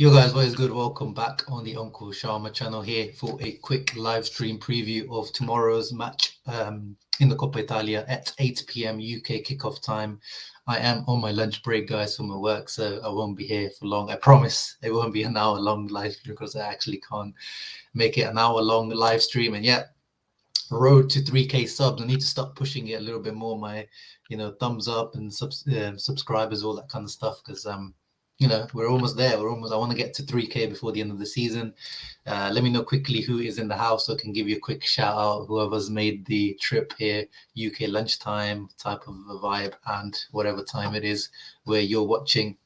Yo guys, what is good? Welcome back on the Uncle Sharma channel here for a quick live stream preview of tomorrow's match in the Coppa Italia at 8 p.m. UK kickoff time. I am on my lunch break, guys, from my work, so I won't be here for long. I promise it won't be an hour-long live stream because I actually can't make it an hour-long live stream. And yeah, road to 3K subs. I need to start pushing it a little bit more. My, thumbs up and subscribers, all that kind of stuff, because we're almost there. I want to get to 3K before the end of the season. Let me know quickly who is in the house so I can give you a quick shout out. Whoever's made the trip here, UK lunchtime type of a vibe, and whatever time it is where you're watching.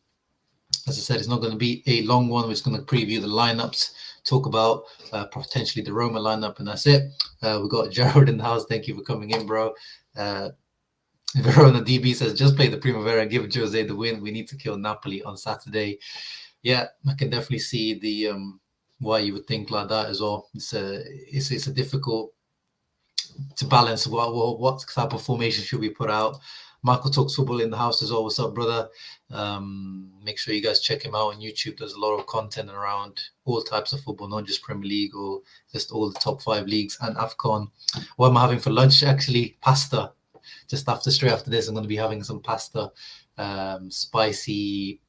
As I said, it's not going to be a long one. We're just going to preview the lineups, talk about potentially the Roma lineup, and that's it. We've got Jared in the house. Thank you for coming in, bro. Verona DB says, just play the Primavera and give Jose the win. We need to kill Napoli on Saturday. Yeah, I can definitely see the why you would think like that as well. It's a difficult to balance. What type of formation should we put out? Michael Talks Football in the house as well. What's up, brother? Make sure you guys check him out on YouTube. There's a lot of content around all types of football, not just Premier League or just all the top 5 leagues and AFCON. What am I having for lunch? Actually, pasta. Just straight after this, I'm going to be having some pasta, spicy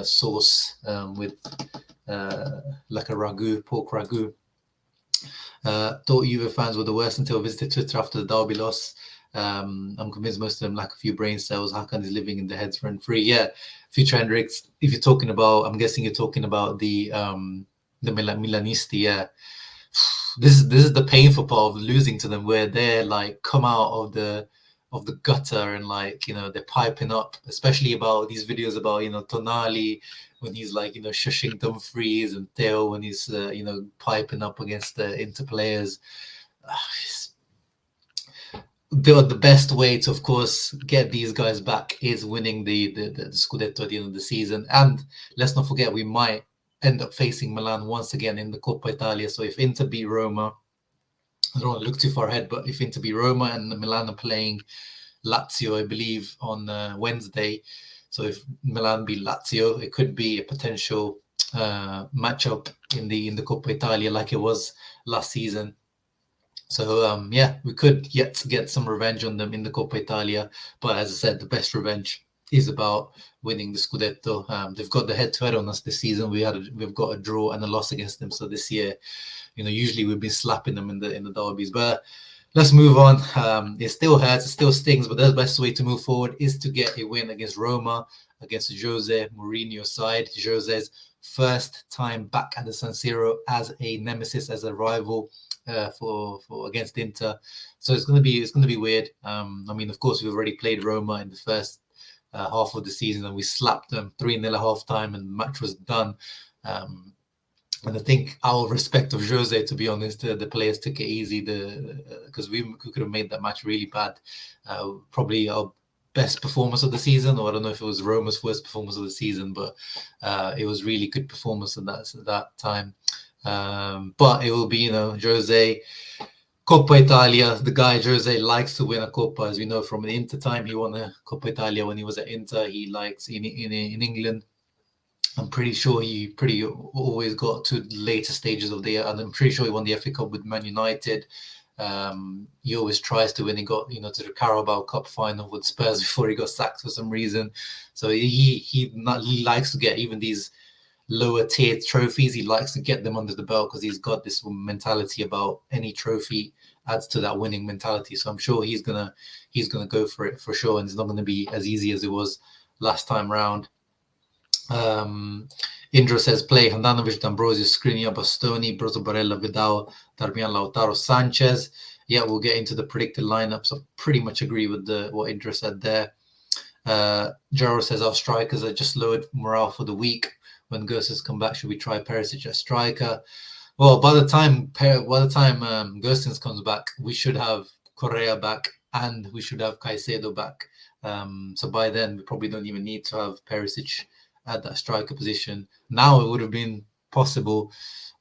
sauce with like a ragu, pork ragu. Thought Juve fans were the worst until I visited Twitter after the derby loss. I'm convinced most of them lack a few brain cells. Hakan is living in the heads rent free. Yeah, Future Hendricks. If you're talking about, I'm guessing you're talking about the Milanisti. Yeah, this is the painful part of losing to them, where they're like come out of the gutter and they're piping up, especially about these videos about Tonali when he's shushing Dumfries, and Theo when he's piping up against the Inter players. The best way to, of course, get these guys back is winning the Scudetto at the end of the season. And let's not forget, we might end up facing Milan once again in the Coppa Italia. So if Inter beat Roma, I don't want to look too far ahead, but if Inter beat Roma and Milan are playing Lazio, I believe, on Wednesday. So if Milan beat Lazio, it could be a potential matchup in the Coppa Italia like it was last season. So, we could yet get some revenge on them in the Coppa Italia. But as I said, the best revenge is about winning the Scudetto. They've got the head-to-head on us this season. We've got a draw and a loss against them. So this year, usually we've been slapping them in the derbies. But let's move on. It still hurts, it still stings, but the best way to move forward is to get a win against Roma, against Jose Mourinho side. Jose's first time back at the San Siro as a nemesis, as a rival for against Inter. So it's gonna be weird. Of course, we've already played Roma in the first half of the season, and we slapped them 3-0 at half time, and the match was done. And I think out of respect of Jose, to be honest, the players took it easy because we could have made that match really bad. Probably our best performance of the season, or I don't know if it was Roma's worst performance of the season, but it was really good performance at that time. But it will be, Jose, Coppa Italia. The guy Jose likes to win a Coppa, as we know from the Inter time. He won a Coppa Italia when he was at Inter. He likes in England. I'm pretty sure he always got to the later stages of the year, and I'm pretty sure he won the FA Cup with Man United. He always tries to win. He got to the Carabao Cup final with Spurs before he got sacked for some reason. So he likes to get even these lower tier trophies. He likes to get them under the belt because he's got this mentality about any trophy adds to that winning mentality. So I'm sure he's gonna go for it for sure, and it's not going to be as easy as it was last time round. Indro says play Handanovic, Dambrosio, Skriniar, Bastoni, Brozo, Barella, Vidal, Darmian, Lautaro, Sanchez. Yeah, we'll get into the predicted lineups. I pretty much agree with what Indro said there. Jaro says our strikers are just lowered morale for the week. When Gerstens come back, should we try Perisic as striker? Well, by the time Gerstens comes back, we should have Correa back and we should have Caicedo back. So by then, we probably don't even need to have Perisic at that striker position. Now it would have been possible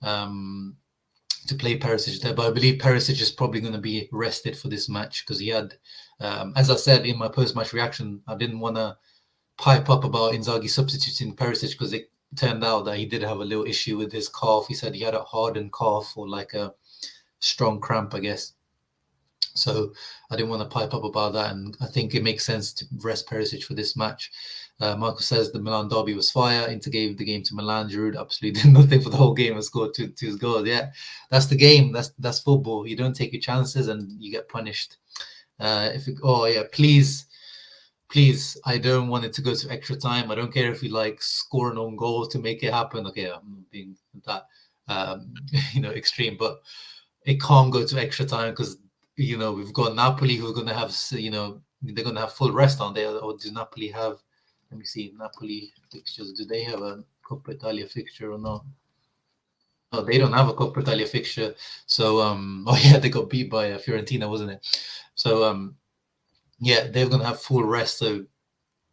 to play Perisic there, but I believe Perisic is probably going to be rested for this match because he had, as I said in my post-match reaction, I didn't want to pipe up about Inzaghi substituting Perisic because turned out that he did have a little issue with his calf. He said he had a hardened calf or like a strong cramp, I guess. So I didn't want to pipe up about that, and I think it makes sense to rest Perisic for this match. Marco says the Milan derby was fire. Inter gave the game to Milan. Giroud absolutely did nothing for the whole game and scored two goals. Yeah, that's the game. That's football. You don't take your chances and you get punished. Please, I don't want it to go to extra time. I don't care if you like score an own goal to make it happen. Okay, I'm being that extreme, but it can't go to extra time because we've got Napoli who are going to have they're going to have full rest on there. Or do Napoli have? Let me see Napoli fixtures. Do they have a Coppa Italia fixture or not? No, they don't have a Coppa Italia fixture. So they got beat by Fiorentina, wasn't it? So they're going to have full rest. So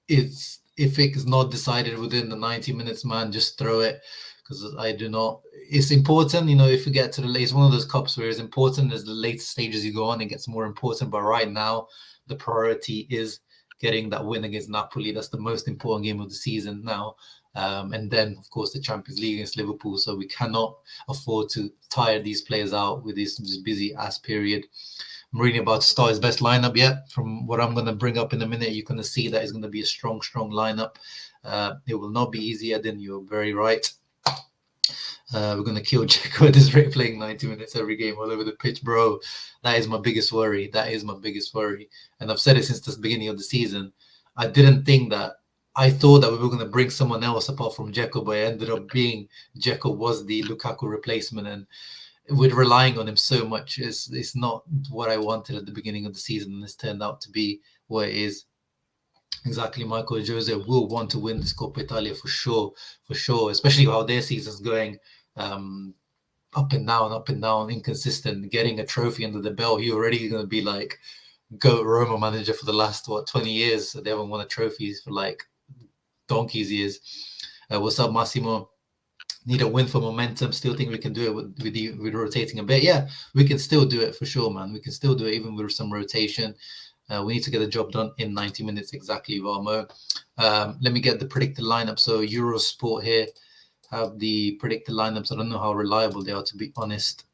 if it's not decided within the 90 minutes, man, just throw it, because I do not. It's important, if you get to it's one of those cups where it's important as the later stages you go on, it gets more important. But right now, the priority is getting that win against Napoli. That's the most important game of the season now. And then, of course, the Champions League against Liverpool. So we cannot afford to tire these players out with this busy ass period. Mourinho about to start his best lineup yet. From what I'm going to bring up in a minute, you're going to see that it's going to be a strong lineup. It will not be easier. Then you're very right. We're going to kill Dzeko at this rate, playing 90 minutes every game all over the pitch, bro. That is my biggest worry. And I've said it since the beginning of the season. I thought that we were going to bring someone else apart from Dzeko, but it ended up being Dzeko was the Lukaku replacement, and with relying on him so much, it's not what I wanted at the beginning of the season, and it's turned out to be what it is. Exactly, Michael Jose will want to win this Coppa Italia for sure, especially how their season's going. Up and down, inconsistent. Getting a trophy under the belt, he already going to be like GOAT Roma manager for the last 20 years. They haven't won a trophy for like donkey's years. What's up, Massimo? Need a win for momentum. Still think we can do it with rotating a bit. Yeah, we can still do it for sure, man. We can still do it even with some rotation. We need to get the job done in 90 minutes exactly, Varmo. Let me get the predicted lineup. So Eurosport here have the predicted lineups. I don't know how reliable they are, to be honest.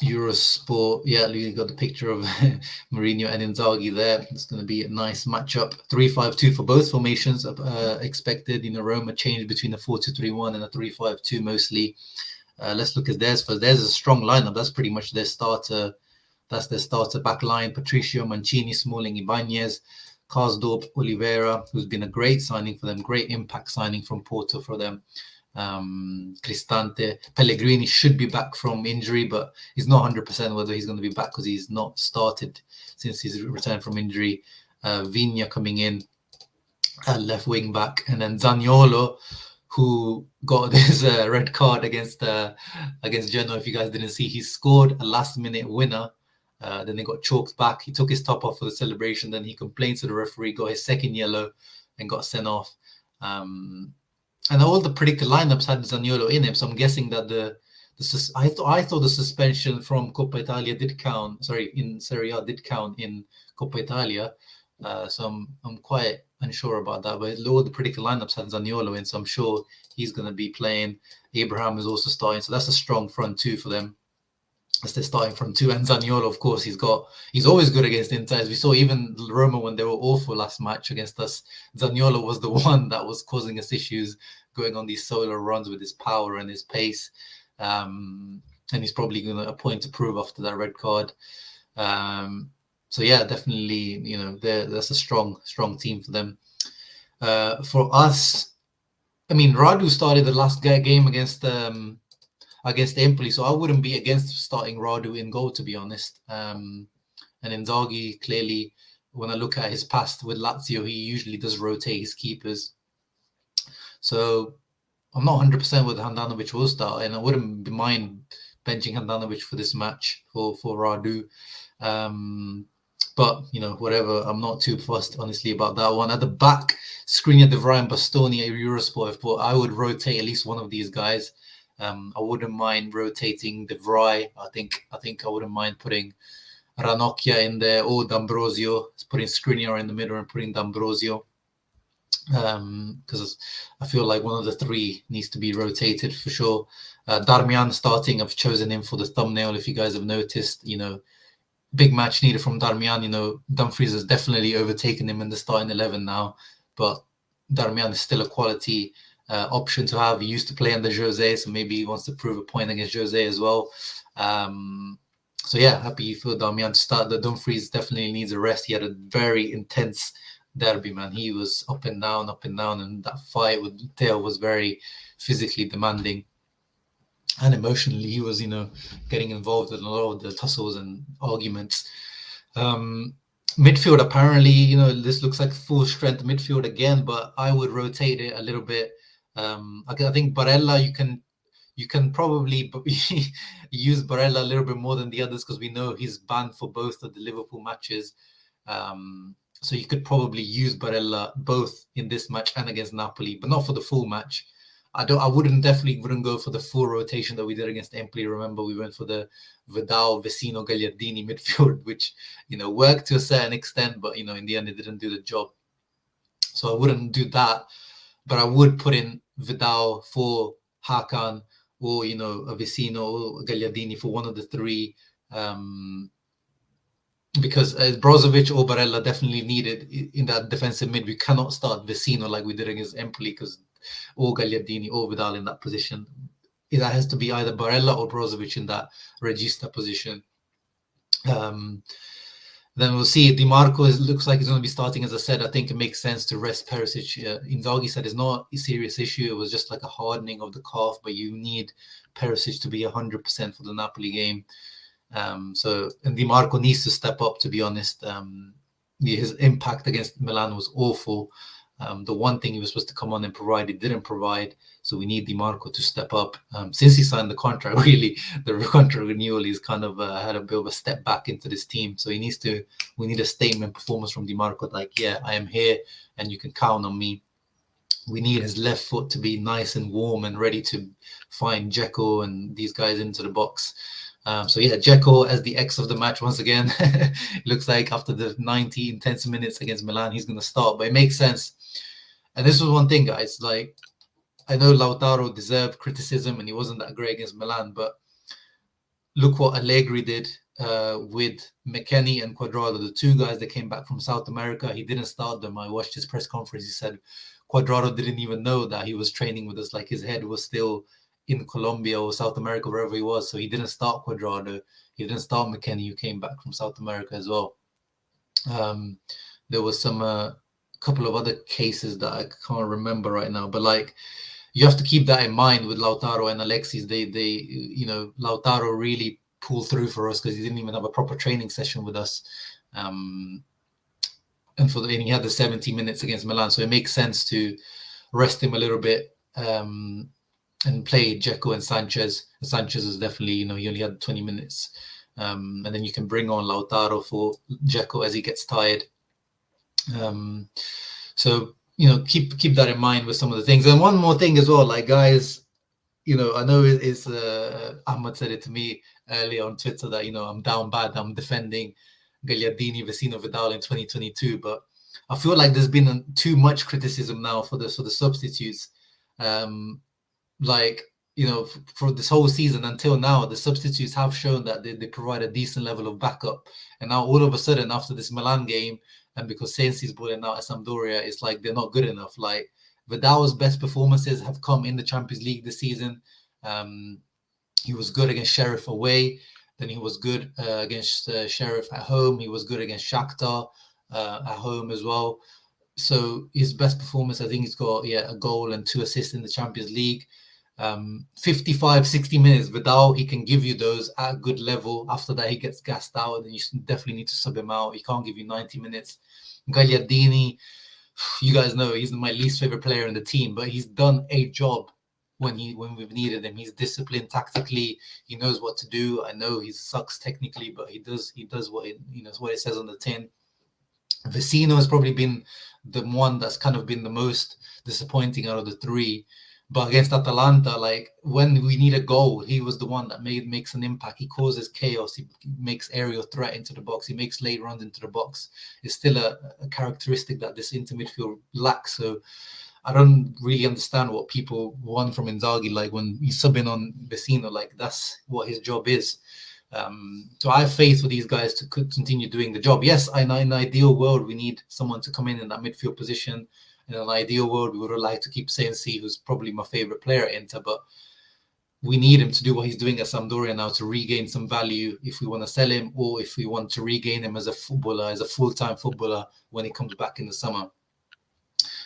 Eurosport, you got the picture of Mourinho and Inzaghi there. It's going to be a nice matchup. 3-5-2 for both formations expected. Roma change between a 4-2-3-1 and a 3-5-2 mostly. Let's look at theirs first. There's a strong lineup. That's pretty much their starter. That's their starter back line. Patricio, Mancini, Smalling, Ibanez, Karsdorp, Oliveira, who's been a great signing for them, great impact signing from Porto for them. Cristante, Pellegrini should be back from injury, but he's not 100% whether he's going to be back because he's not started since he's returned from injury. Vigna coming in at left wing back, and then Zaniolo, who got this red card against Genoa. If you guys didn't see, he scored a last-minute winner. Then they got chalked back. He took his top off for the celebration. Then he complained to the referee, got his second yellow, and got sent off. And all the predicted lineups had Zaniolo in him, so I'm guessing that I thought the suspension from Coppa Italia did count. Sorry, in Serie A did count in Coppa Italia. So I'm quite unsure about that. But all the predicted lineups had Zaniolo in, so I'm sure he's going to be playing. Abraham is also starting, so that's a strong front two for them. That's their starting front two. And Zaniolo, of course, he's always good against Inter. As we saw, even Roma when they were awful last match against us, Zaniolo was the one that was causing us issues, going on these solo runs with his power and his pace. And he's probably going to a point to prove after that red card. So yeah, definitely, that's a strong team for them. For us, I mean, Radu started the last game against Empoli, so I wouldn't be against starting Radu in goal, to be honest. And Inzaghi, clearly, when I look at his past with Lazio, he usually does rotate his keepers. So I'm not 100% with Handanovic will start, and I wouldn't mind benching Handanovic for this match for Radu. But, whatever. I'm not too fussed, honestly, about that one. At the back, Skriniar, De Vrij, and Bastoni at Eurosport, but I would rotate at least one of these guys. I wouldn't mind rotating De Vrij. I think I wouldn't mind putting Ranocchia in there or Dambrosio, putting Skriniar in the middle and putting Dambrosio. because I feel like one of the three needs to be rotated for sure. Darmian starting, I've chosen him for the thumbnail. If you guys have noticed, big match needed from Darmian. Dumfries has definitely overtaken him in the starting 11 now, but Darmian is still a quality option to have. He used to play under Jose, so maybe he wants to prove a point against Jose as well. So yeah, happy for Darmian to start. The Dumfries definitely needs a rest. He had a very intense derby, man. He was up and down, and that fight with Theo was very physically demanding. And emotionally, he was, getting involved in a lot of the tussles and arguments. Midfield, apparently, this looks like full strength midfield again, but I would rotate it a little bit. I think Barella, you can probably use Barella a little bit more than the others because we know he's banned for both of the Liverpool matches. So you could probably use Barella both in this match and against Napoli, but not for the full match. I definitely wouldn't go for the full rotation that we did against Empoli. Remember, we went for the Vidal, Vecino, Gagliardini midfield, which, worked to a certain extent, but, in the end, it didn't do the job. So I wouldn't do that, but I would put in Vidal for Hakan or, a Vecino or Gagliardini for one of the three, because Brozovic or Barella definitely needed in that defensive mid. We cannot start Vecino like we did against Empoli because or Gagliardini or Vidal in that position. That has to be either Barella or Brozovic in that regista position. Then we'll see. Demarco looks like he's going to be starting. As I said, I think it makes sense to rest Perisic. Inzaghi said it's not a serious issue. It was just like a hardening of the calf, but you need Perisic to be 100% for the Napoli game. And Demarco needs to step up, to be honest. His impact against Milan was awful. The one thing he was supposed to come on and provide, he didn't provide. So we need Demarco to step up. Since he signed the contract, really, the contract renewal, he's kind of had a bit of a step back into this team. So we need a statement performance from Demarco, like, yeah, I am here and you can count on me. We need his left foot to be nice and warm and ready to find Dzeko and these guys into the box. Dzeko as the X of the match once again. It looks like after the 90 intense minutes against Milan, he's going to start, but it makes sense. And this was one thing, guys. Like, I know Lautaro deserved criticism and he wasn't that great against Milan, but look what Allegri did with McKennie and Cuadrado, the two guys that came back from South America. He didn't start them. I watched his press conference. He said Cuadrado didn't even know that he was training with us. Like, his head was still in Colombia or South America, wherever he was. So he didn't start Cuadrado. He didn't start McKennie, who came back from South America as well. There was some couple of other cases that I can't remember right now, but like, you have to keep that in mind with Lautaro and Alexis. They Lautaro really pulled through for us because he didn't even have a proper training session with us. And he had the 70 minutes against Milan. So it makes sense to rest him a little bit and play Dzeko and Sanchez. Sanchez is definitely, he only had 20 minutes. And then you can bring on Lautaro for Dzeko as he gets tired. Keep that in mind with some of the things. And one more thing as well, like, guys, I know it's Ahmad said it to me earlier on Twitter that, I'm down bad. I'm defending Gagliardini, Vecino, Vidal in 2022, but I feel like there's been too much criticism now for the substitutes. For this whole season until now, the substitutes have shown that they provide a decent level of backup. And now all of a sudden, after this Milan game, and because Sensi's balling out at Sampdoria, it's like they're not good enough. Like, Vidal's best performances have come in the Champions League this season. He was good against Sheriff away. Then he was good against Sheriff at home. He was good against Shakhtar at home as well. So his best performance, I think he's got a goal and 2 assists in the Champions League. 55, 60 minutes, Vidal, he can give you those at a good level. After that, he gets gassed out, and you definitely need to sub him out. He can't give you 90 minutes. Gagliardini, you guys know he's my least favorite player in the team, but he's done a job when we've needed him. He's disciplined tactically. He knows what to do. I know he sucks technically, but he does what what it says on the tin. Vecino has probably been the one that's kind of been the most disappointing out of the three. But against Atalanta, like when we need a goal, he was the one that makes an impact. He causes chaos. He makes aerial threat into the box. He makes late runs into the box. It's still a characteristic that this inter midfield lacks. So I don't really understand what people want from Inzaghi. Like when he's subbing on Vecino, like that's what his job is. So I have faith for these guys to continue doing the job. Yes, in an ideal world, we need someone to come in that midfield position. In an ideal world, we would like to keep San Siro, who's probably my favorite player at Inter, but we need him to do what he's doing at Sampdoria now to regain some value if we want to sell him, or if we want to regain him as a footballer, as a full-time footballer when he comes back in the summer.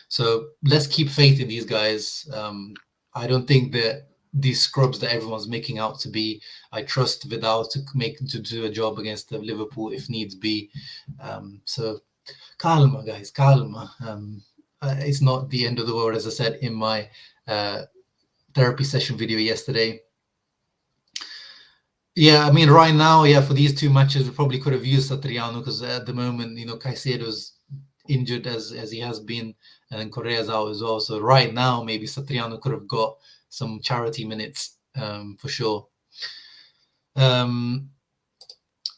So let's keep faith in these guys. I don't think that these scrubs that everyone's making out to be. I trust Vidal to do a job against Liverpool if needs be. So calma, guys, calma. It's not the end of the world, as I said in my therapy session video yesterday. Yeah, I mean, right now, for these two matches, we probably could have used Satriano because at the moment, Caicedo's injured as he has been, and then Correa's out as well. So right now, maybe Satriano could have got some charity minutes for sure.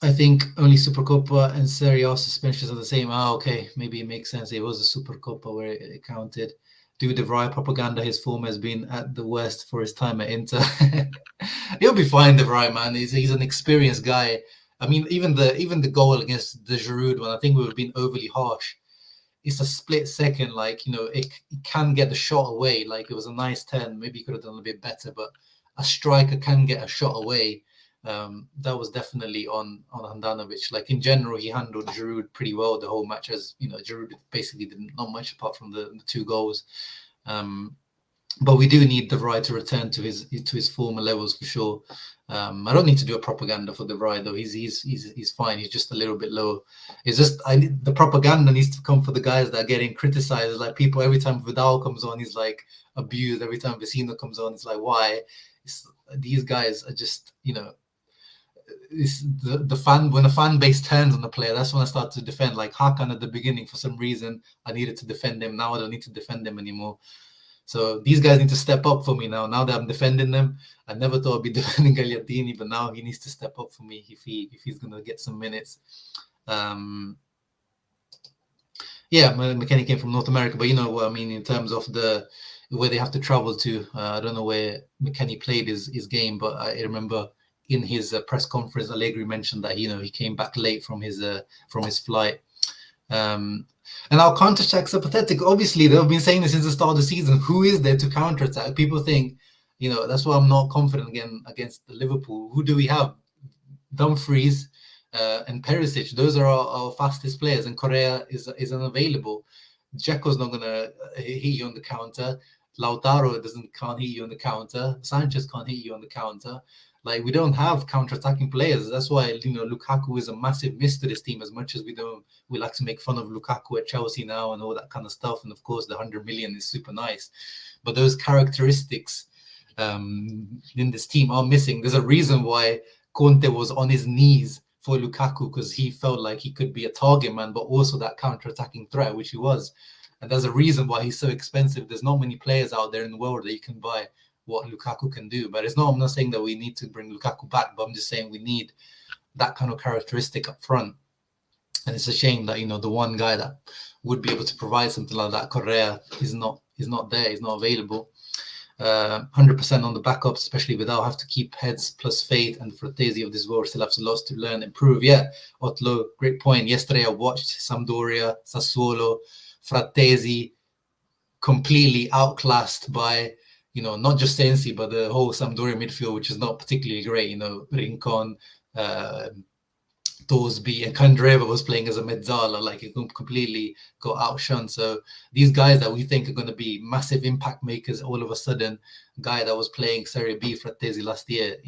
I think only Supercoppa and Serie A suspensions are the same. Okay, maybe it makes sense. It was a Supercoppa where it counted. Due to Barella Propaganda, his form has been at the worst for his time at Inter. He'll be fine, De Vrij, man. He's an experienced guy. I mean, even the goal against the Giroud one, I think we would have been overly harsh. It's a split second, like, it can get the shot away. Like, it was a nice turn. Maybe he could have done a bit better, but a striker can get a shot away. That was definitely on Handanovic. Like, in general, he handled Giroud pretty well the whole match, as Giroud basically did not much apart from the two goals. But we do need De Vrij to return to his former levels for sure. I don't need to do a propaganda for De Vrij though. He's fine. He's just a little bit low. It's just the propaganda needs to come for the guys that are getting criticized. Like, people, every time Vidal comes on, he's like abused. Every time Vecino comes on, it's like, why? These guys are just, it's the fan. When the fan base turns on the player, that's when I start to defend. Like Hakan at the beginning, for some reason, I needed to defend him. Now I don't need to defend him anymore. So these guys need to step up for me now. Now that I'm defending them, I never thought I'd be defending Gagliardini, but now he needs to step up for me if he's gonna get some minutes. McKennie came from North America, but you know what I mean in terms of where they have to travel to. I don't know where McKennie played his game, but I remember in his press conference, Allegri mentioned that he came back late from his flight. And our counterattacks are pathetic. Obviously, they've been saying this since the start of the season. Who is there to counterattack? People think, that's why I'm not confident again against the Liverpool. Who do we have? Dumfries and Perisic. Those are our fastest players, and Correa is unavailable. Dzeko's not gonna hit you on the counter. Lautaro can't hit you on the counter. Sanchez can't hit you on the counter. Like, we don't have counter-attacking players. That's why, Lukaku is a massive miss to this team, as much as we like to make fun of Lukaku at Chelsea now and all that kind of stuff. And of course, the 100 million is super nice. But those characteristics in this team are missing. There's a reason why Conte was on his knees for Lukaku, because he felt like he could be a target man, but also that counter-attacking threat, which he was. And there's a reason why he's so expensive. There's not many players out there in the world that you can buy what Lukaku can do. But I'm not saying that we need to bring Lukaku back, but I'm just saying we need that kind of characteristic up front. And it's a shame that, the one guy that would be able to provide something like that, Correa, is not there, he's not available. 100% on the backups, especially without have to keep heads plus faith, and Fratesi of this world still have lots to learn, improve. Yeah, Otlo, great point. Yesterday I watched Sampdoria, Sassuolo, Fratesi completely outclassed by not just Sensi, but the whole Sampdoria midfield, which is not particularly great. Rincon, Torsby, and Candreva was playing as a mezzala. Like, he completely got outshone. So these guys that we think are going to be massive impact makers, all of a sudden, guy that was playing Serie B Fratesi last year,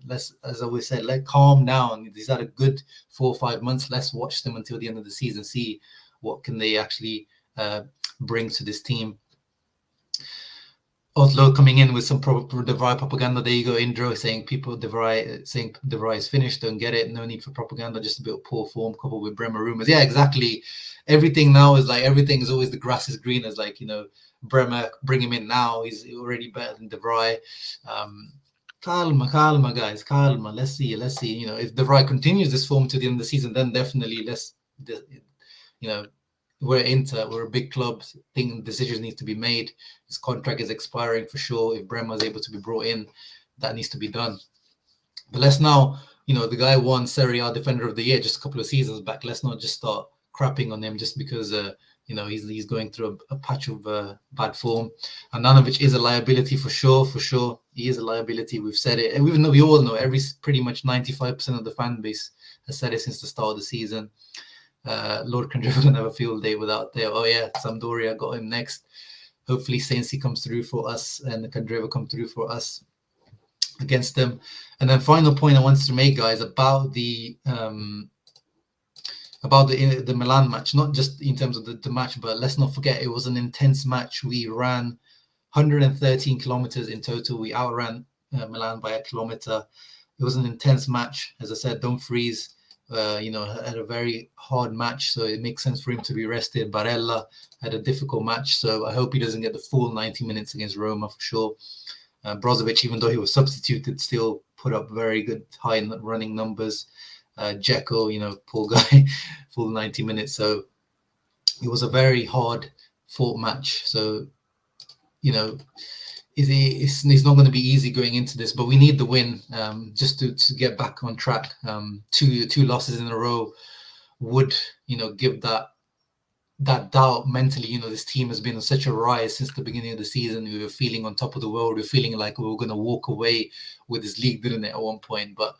let's, as I always said, calm down. He's had a good 4 or 5 months. Let's watch them until the end of the season, see what can they actually bring to this team. Oslo coming in with some De Vrij propaganda. There you go, Indro saying De Vrij is finished. Don't get it. No need for propaganda. Just a bit of poor form coupled with Bremer rumors. Yeah, exactly. Everything now is like everything is always the grass is green. As like Bremer, bring him in now. He's already better than De Vrij. Calma, guys, calma. Let's see. If De Vrij continues this form to the end of the season, then definitely we're a big club. Think decisions need to be made. His contract is expiring for sure. If Bremer is able to be brought in, that needs to be done. But let's now, the guy won Serie A Defender of the Year just a couple of seasons back. Let's not just start crapping on him just because he's going through a patch of bad form. And Andanovic is a liability for sure. He is a liability. We've said it. And we all know, pretty much 95% of the fan base has said it since the start of the season. Lord Condreva will never field day without there. Oh yeah, Sampdoria got him next. Hopefully Sensi comes through for us and Condreva come through for us against them. And then final point I wanted to make, guys, about the Milan match, not just in terms of the match, but let's not forget it was an intense match. We ran 113 kilometers in total. We outran Milan by a kilometer. It was an intense match. As I said, Dumfries had a very hard match, so it makes sense for him to be rested. Barella had a difficult match, so I hope he doesn't get the full 90 minutes against Roma for sure. Brozovic, even though he was substituted, still put up very good high running numbers. Dzeko, poor guy, full 90 minutes. So it was a very hard fought match. So, it's not going to be easy going into this, but we need the win just to get back on track. Two losses in a row would, give that doubt mentally. This team has been on such a rise since the beginning of the season. We were feeling on top of the world. We were feeling like we were going to walk away with this league, didn't it, at one point? But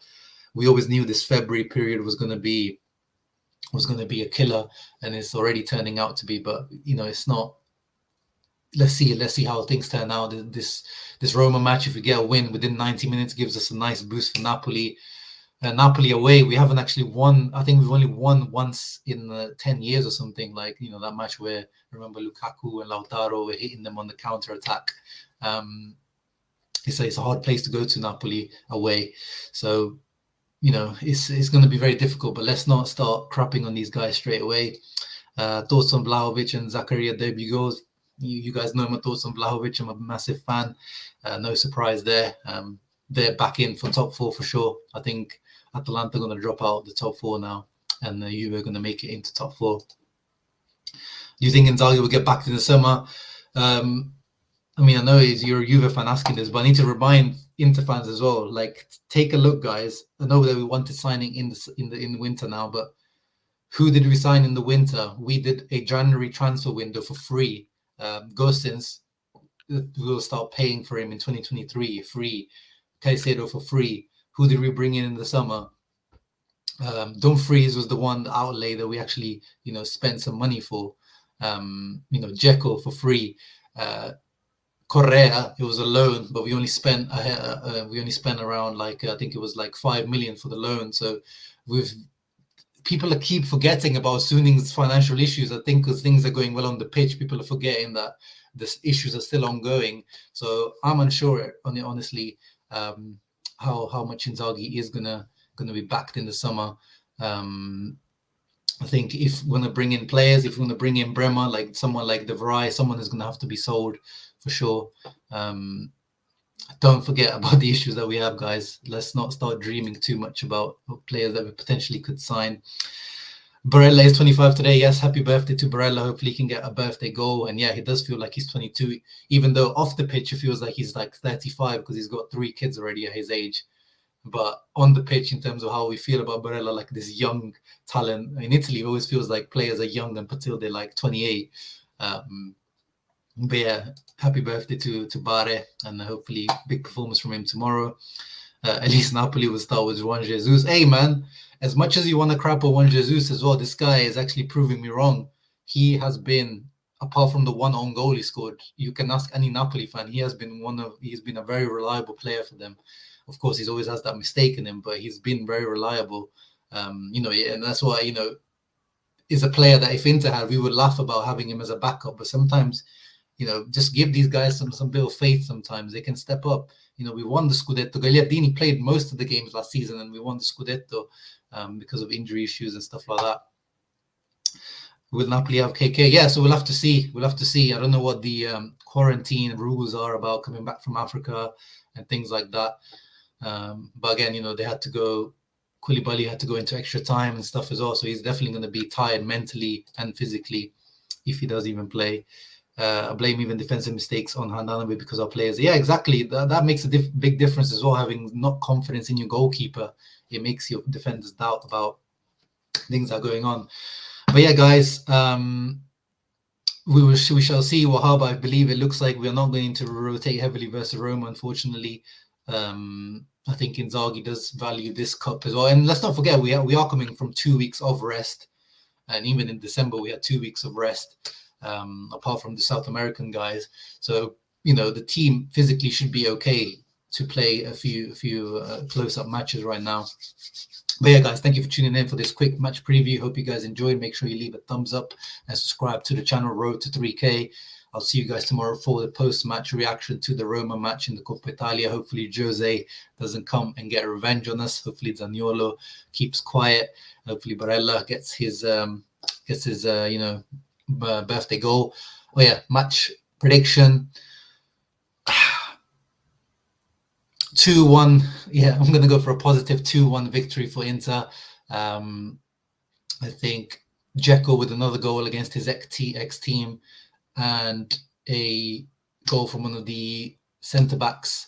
we always knew this February period was going to be a killer, and it's already turning out to be. But it's not. Let's see how things turn out. This Roma match, if we get a win within 90 minutes, gives us a nice boost for Napoli. Napoli away, we haven't actually won. I think we've only won once in 10 years or something. Like that match where, remember, Lukaku and Lautaro were hitting them on the counter-attack. It's a hard place to go to, Napoli away. So it's going to be very difficult. But let's not start crapping on these guys straight away. Thoughts on Vlahovic and Zakaria debut goals. You guys know my thoughts on Vlahovic. I'm a massive fan. No surprise there. They're back in for top four for sure. I think Atalanta are going to drop out the top four now, and Juve are going to make it into top four. Do you think Inzaghi will get back in the summer? I know you're a Juve fan asking this, but I need to remind Inter fans as well. Like, take a look, guys. I know that we wanted signing in the winter now, but who did we sign in the winter? We did a January transfer window for free. Gosens, we'll start paying for him in 2023 free. Caicedo for free. Who did we bring in the summer? Dumfries was the one outlay that we actually spent some money for. Dzeko for free. Correa, it was a loan, but we only spent around I think it was 5 million for the loan. So people keep forgetting about Suning's financial issues. I think because things are going well on the pitch, people are forgetting that the issues are still ongoing. So I'm unsure, honestly, how much Inzaghi is gonna be backed in the summer. I think if we're gonna bring in players, if we're gonna bring in Bremer, like someone like De Vrij, someone is gonna have to be sold for sure. Don't forget about the issues that we have, guys. Let's not start dreaming too much about players that we potentially could sign. Barella is 25 today. Yes, happy birthday to Barella. Hopefully he can get a birthday goal. And yeah, he does feel like he's 22, even though off the pitch it feels like he's 35 because he's got 3 kids already at his age. But on the pitch, in terms of how we feel about Barella, like this young talent. In Italy, it always feels like players are young until they're 28. But yeah, happy birthday to Bare, and hopefully big performance from him tomorrow. At least Napoli will start with Juan Jesus. Hey man, as much as you want to crap on Juan Jesus as well, this guy is actually proving me wrong. He has been, apart from the one own goal he scored, you can ask any Napoli fan, he's been a very reliable player for them. Of course, he's always has that mistake in him, but he's been very reliable. And that's why, is a player that if Inter had, we would laugh about having him as a backup. But sometimes just give these guys some bit of faith. Sometimes they can step up. We won the Scudetto. Gagliardini played most of the games last season, and we won the Scudetto because of injury issues and stuff like that. Will Napoli have KK? Yeah, so we'll have to see. I don't know what the quarantine rules are about coming back from Africa and things like that. But again, they had to go. Koulibaly had to go into extra time and stuff as well. So he's definitely going to be tired mentally and physically if he does even play. I blame even defensive mistakes on Andana because our players. Yeah, exactly. That makes a big difference as well. Having not confidence in your goalkeeper, it makes your defenders doubt about things that are going on. But yeah, guys, we shall see. Wahab, I believe it looks like we're not going to rotate heavily versus Roma, unfortunately. I think Inzaghi does value this cup as well. And let's not forget, we are coming from 2 weeks of rest. And even in December, we had 2 weeks of rest, apart from the South American guys. So, the team physically should be okay to play a few close-up matches right now. But yeah, guys, thank you for tuning in for this quick match preview. Hope you guys enjoyed. Make sure you leave a thumbs up and subscribe to the channel, Road to 3K. I'll see you guys tomorrow for the post-match reaction to the Roma match in the Coppa Italia. Hopefully Jose doesn't come and get revenge on us. Hopefully Zaniolo keeps quiet. Hopefully Barella gets his birthday goal. Oh yeah, match prediction. 2-1. Yeah, I'm going to go for a positive 2-1 victory for Inter. I think Dzeko with another goal against his ex-team and a goal from one of the centre-backs,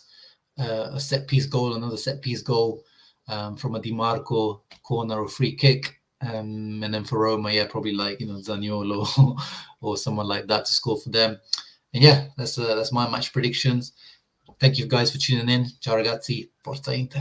a set-piece goal, another set-piece goal from a Demarco corner or free kick. And then for Roma, yeah, probably like, Zaniolo or someone like that to score for them. And yeah, that's my match predictions. Thank you guys for tuning in. Ciao ragazzi, Forza Inter.